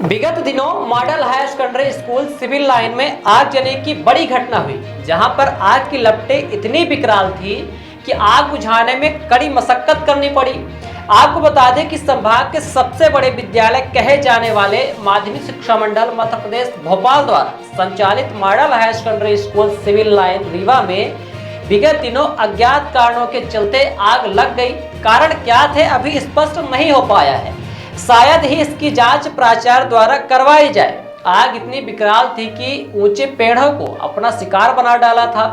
विगत दिनों model higher secondary school civil line में आगजनी की बड़ी घटना हुई, जहां पर आग की लपटें इतनी विकराल थी कि आग बुझाने में कड़ी मशक्कत करनी पड़ी। आपको बता दें कि संभाग के सबसे बड़े विद्यालय कहे जाने वाले माध्यमिक शिक्षा मंडल मध्य प्रदेश भोपाल द्वारा संचालित model higher secondary school civil line Rewa में विगत दिनों अज्ञात कारणों के चलते आग लग गई। कारण क्या थे अभी स्पष्ट नहीं हो पाया है, शायद ही इसकी जांच प्राचार्य द्वारा करवाई जाए। आग इतनी विकराल थी कि ऊंचे पेड़ों को अपना शिकार बना डाला था।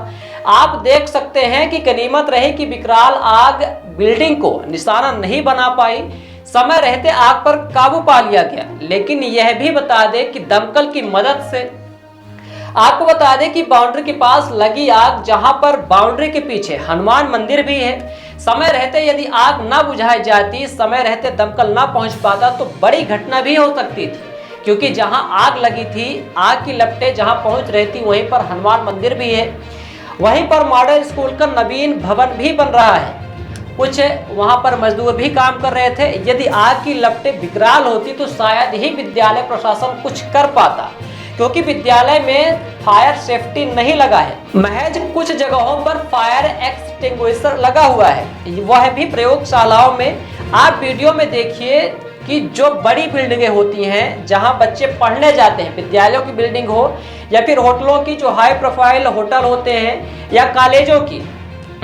आप देख सकते हैं कि गनीमत रही कि विकराल आग बिल्डिंग को निशाना नहीं बना पाई। समय रहते आग पर काबू पा लिया गया, लेकिन यह भी बता दें कि दमकल की मदद से आपको बता दें कि बाउंड्री के पास लगी आग, जहां पर बाउंड्री के पीछे हनुमान मंदिर भी है। समय रहते यदि आग ना बुझाई जाती, समय रहते दमकल ना पहुंच पाता तो बड़ी घटना भी हो सकती थी, क्योंकि जहां आग लगी थी, आग की लपटें जहां पहुंच रही थी वहीं पर हनुमान मंदिर भी है। वहीं पर मॉडल स्कूल का नवीन भवन भी बन रहा है। कुछ वहां पर मजदूर भी काम कर रहे थे। यदि आग की लपटें विकराल होती तो शायद ही विद्यालय प्रशासन कुछ कर पाता, क्योंकि विद्यालय में फायर सेफ्टी नहीं लगा है। महज कुछ जगहों पर फायर एक्सटिंग्विशर लगा हुआ है, वह भी प्रयोगशालाओं में। आप वीडियो में देखिए कि जो बड़ी बिल्डिंगें होती हैं जहां बच्चे पढ़ने जाते हैं, विद्यालयों की बिल्डिंग हो या फिर होटलों की, जो हाई प्रोफाइल होटल होते हैं या कॉलेजों की,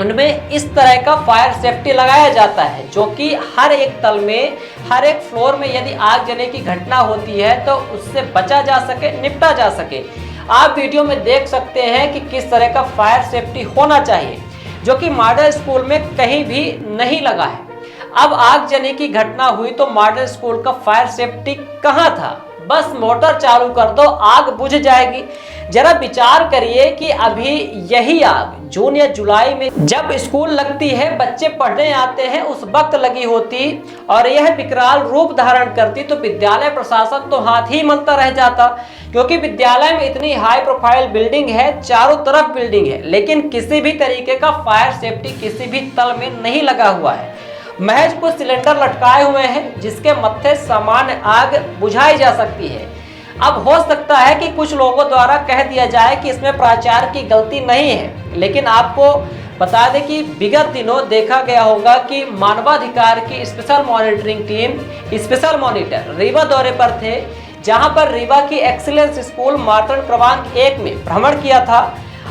उनमें इस तरह का फायर सेफ्टी लगाया जाता है, जो कि हर एक तल में, हर एक फ्लोर में यदि आग जलने की घटना होती है तो उससे बचा जा सके, निपटा जा सके। आप वीडियो में देख सकते हैं कि किस तरह का फायर सेफ्टी होना चाहिए, जो कि मॉडल स्कूल में कहीं भी नहीं लगा है। अब आग जलने की घटना हुई तो मॉडल स्कूल का फायर सेफ्टी कहाँ था? बस मोटर चालू कर दो, आग बुझ जाएगी। जरा विचार करिए कि अभी यही आग जून या जुलाई में जब स्कूल लगती है, बच्चे पढ़ने आते हैं, उस वक्त लगी होती और यह विकराल रूप धारण करती तो विद्यालय प्रशासन तो हाथ ही मलता रह जाता, क्योंकि विद्यालय में इतनी हाई प्रोफाइल बिल्डिंग है, चारों तरफ बिल्डिंग है, लेकिन किसी भी तरीके का फायर सेफ्टी किसी भी तल में नहीं लगा हुआ है। महज कुछ सिलेंडर लटकाए हुए हैं जिसके मत्थे सामान्य आग बुझाई जा सकती है। अब हो सकता है कि कुछ लोगों द्वारा कह दिया जाए कि इसमें प्राचार्य की गलती नहीं है, लेकिन आपको बता दें कि विगत दिनों देखा गया होगा कि मानवाधिकार की special monitoring team, special monitor Rewa दौरे पर थे, जहां पर रीवा की एक्सीलेंस स्कूल मातृ क्रमांक 1 में भ्रमण किया था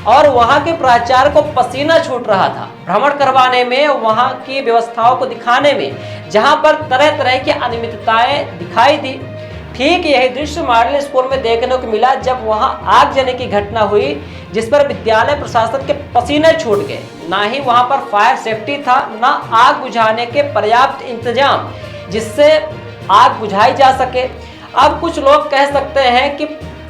और वहां के प्राचार्य को पसीना छूट रहा था भ्रमण करवाने में, वहां की व्यवस्थाओं को दिखाने में, जहां पर तरह तरह की अनियमितताएं दिखाई दी। ठीक यही दृश्य मॉडल स्कूल में देखने को मिला जब वहां आग जलने की घटना हुई, जिस पर विद्यालय प्रशासन के पसीने छूट गए। ना ही वहां पर फायर सेफ्टी था, ना आग बुझाने के पर्याप्त इंतजाम जिससे आग बुझाई जा सके। अब कुछ लोग कह सकते हैं कि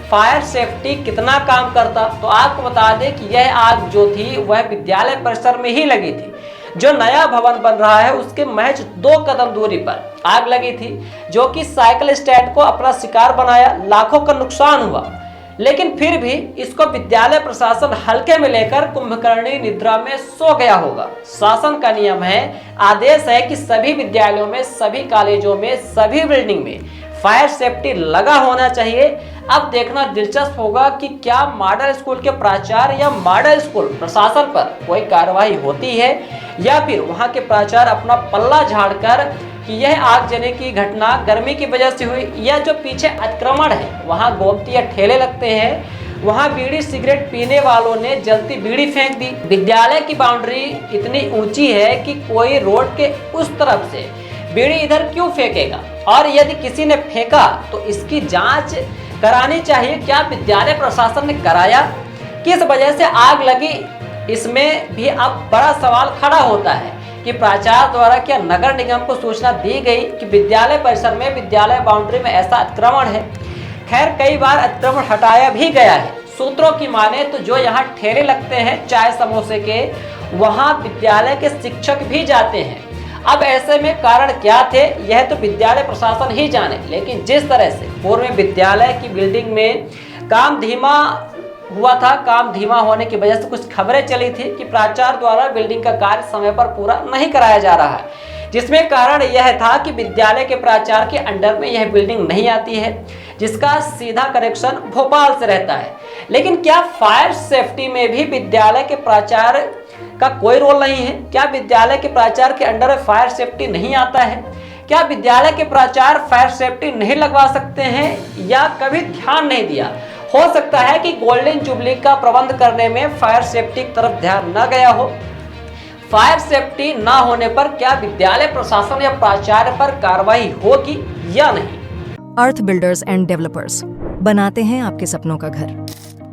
फायर सेफ्टी कितना काम करता, तो आपको बता दें कि यह आग जो थी वह विद्यालय परिसर में ही लगी थी। जो नया भवन बन रहा है उसके महज 2 कदम दूरी पर आग लगी थी, जो कि साइकिल स्टैंड को अपना शिकार बनाया, लाखों का नुकसान हुआ। लेकिन फिर भी इसको विद्यालय प्रशासन हल्के में लेकर कुंभकर्णी निद्रा में सो गया होगा। शासन का नियम है, आदेश है कि सभी विद्यालयों में, सभी कॉलेजों में, सभी बिल्डिंग में फायर सेफ्टी लगा होना चाहिए। अब देखना दिलचस्प होगा कि क्या मॉडल स्कूल के प्राचार्य या मॉडल स्कूल प्रशासन पर कोई कार्रवाई होती है, या फिर वहां के प्राचार्य अपना पल्ला झाड़कर कि यह आग जलने की घटना गर्मी की वजह से हुई, या जो पीछे अतिक्रमण है वहां गोमती या ठेले लगते हैं, वहां बीड़ी सिगरेट पीने वालों ने जलती बीड़ी फेंक दी। विद्यालय की बाउंड्री इतनी ऊंची है कि कोई रोड के उस तरफ से बीड़ी इधर क्यों फेंकेगा, और यदि किसी ने फेंका तो इसकी जांच करानी चाहिए। क्या विद्यालय प्रशासन ने कराया? किस वजह से आग लगी? इसमें भी अब बड़ा सवाल खड़ा होता है कि प्राचार्य द्वारा क्या नगर निगम को सूचना दी गई कि विद्यालय परिसर में, विद्यालय बाउंड्री में ऐसा अतिक्रमण है? खैर, कई बार अतिक्रमण हटाया भी गया है। सूत्रों की माने तो जो यहाँ ठेले लगते हैं चाय समोसे के, वहाँ विद्यालय के शिक्षक भी जाते हैं। अब ऐसे में कारण क्या थे यह तो विद्यालय प्रशासन ही जाने, लेकिन जिस तरह से पूर्व में विद्यालय की बिल्डिंग में काम धीमा हुआ था, काम धीमा होने की वजह से कुछ खबरें चली थी कि प्राचार्य द्वारा बिल्डिंग का कार्य समय पर पूरा नहीं कराया जा रहा है। जिसमें कारण यह था कि विद्यालय के प्राचार्य के अंडर में यह बिल्डिंग नहीं आती है, जिसका सीधा कनेक्शन भोपाल से रहता है। लेकिन क्या फायर सेफ्टी में भी विद्यालय के प्राचार्य का कोई रोल नहीं है? क्या विद्यालय के प्राचार्य के अंडर में फायर सेफ्टी नहीं आता है? क्या विद्यालय के प्राचार्य फायर सेफ्टी नहीं लगवा सकते हैं या कभी ध्यान नहीं दिया? हो सकता है कि गोल्डन जुबली का प्रबंध करने में फायर सेफ्टी की तरफ ध्यान न गया हो। फायर सेफ्टी ना होने पर क्या विद्यालय प्रशासन या प्राचार्य पर कार्रवाई होगी या नहीं? अर्थ बिल्डर्स एंड डेवलपर्स बनाते हैं आपके सपनों का घर।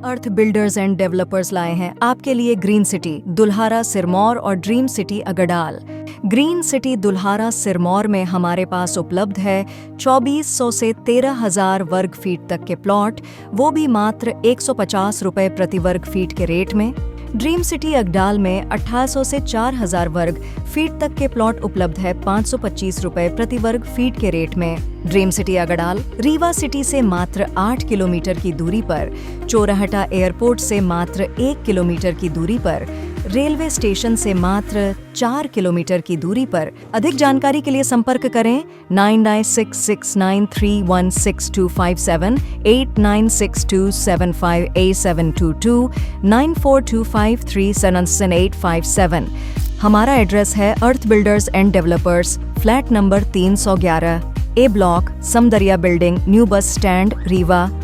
अर्थ बिल्डर्स एंड डेवलपर्स लाए हैं आपके लिए ग्रीन सिटी दुल्हारा सिरमौर और dream city Agdal. Green city Dulhara Sirmaur में हमारे पास उपलब्ध है 2400 से 13,000 वर्ग फीट तक के प्लॉट, वो भी मात्र 150 रुपए प्रति वर्ग फीट के रेट में। ड्रीम सिटी अगडाल में 1800 से 4000 वर्ग फीट तक के प्लॉट उपलब्ध है 525 रुपए प्रति वर्ग फीट के रेट में। Dream city Agdal Rewa city से मात्र 8 किलोमीटर की दूरी पर, चोराहटा एयरपोर्ट से मात्र 1 किलोमीटर की दूरी पर, रेलवे स्टेशन से मात्र 4 किलोमीटर की दूरी पर। अधिक जानकारी के लिए संपर्क करें 9966931627, 8962758722, 9425377857। हमारा एड्रेस है Earth Builders and Developers, flat number 311, A block, Samdariya building, new bus stand, Rewa,